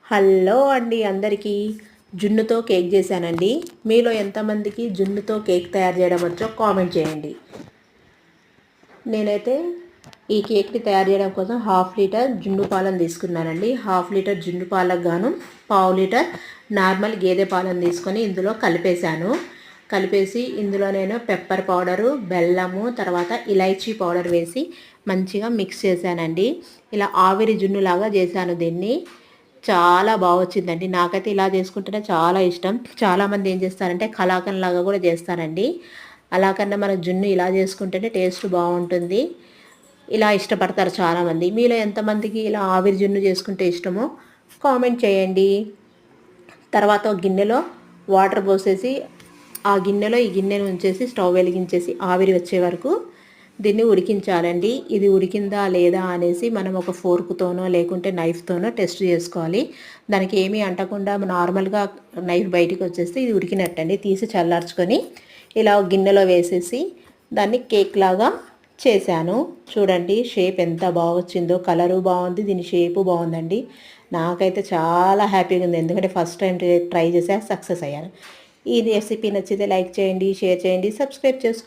Hello అండి అందరికీ. జున్నుతో cake చేశానండి. మీలో ఎంతమందికి జున్నుతో కేక్ తయారు చేయడం వచ్చో కామెంట్ చేయండి. నేనైతే ఈ కేక్ని తయారు చేయడం కోసం 1/2 లీటర్ జున్ను పాలను తీసుకున్నానండి. 1/2 లీటర్ జున్ను పాలకు గాను 1/2 లీటర్ నార్మల్ గేదె పాలను తీసుకొని ఇందులో కలిపేసి ఇందులో నేను పెప్పర్ పౌడరు, బెల్లము, తర్వాత ఇలైచీ పౌడర్ వేసి మంచిగా మిక్స్ చేశానండి. ఇలా ఆవిరి జున్నులాగా చేశాను దీన్ని. చాలా బాగా వచ్చిందండి. నాకైతే ఇలా చేసుకుంటేనే చాలా ఇష్టం. చాలామంది ఏం చేస్తారంటే కలాకండ్ లాగా కూడా చేస్తారండి. అలా కన్నా మన జున్ను ఇలా చేసుకుంటేనే టేస్ట్ బాగుంటుంది. ఇలా ఇష్టపడతారు చాలామంది. మీలో ఎంతమందికి ఇలా ఆవిరి జున్ను చేసుకుంటే ఇష్టమో కామెంట్ చేయండి. తర్వాత ఒక గిన్నెలో వాటర్ పోసేసి ఆ గిన్నెలో ఈ గిన్నెను ఉంచేసి స్టవ్ వెలిగించేసి ఆవిరి వచ్చే వరకు దీన్ని ఉడికించాలండి. ఇది ఉడికిందా లేదా అనేసి మనం ఒక ఫోర్క్తోనో లేకుంటే నైఫ్తోనో టెస్ట్ చేసుకోవాలి. దానికి ఏమీ అంటకుండా నార్మల్గా నైఫ్ బయటికి వచ్చేస్తే ఇది ఉడికినట్టండి. తీసి చల్లార్చుకొని ఇలా గిన్నెలో వేసేసి దాన్ని కేక్ లాగా చేశాను. చూడండి షేప్ ఎంత బాగా వచ్చిందో, కలరు బాగుంది, దీని షేపు బాగుందండి. నాకైతే చాలా హ్యాపీగా ఉంది, ఎందుకంటే ఫస్ట్ టైం ట్రై చేసా, సక్సెస్ అయ్యాను. ఈ రెసిపీ నచ్చితే లైక్ చేయండి, షేర్ చేయండి, సబ్స్క్రైబ్ చేసుకోండి.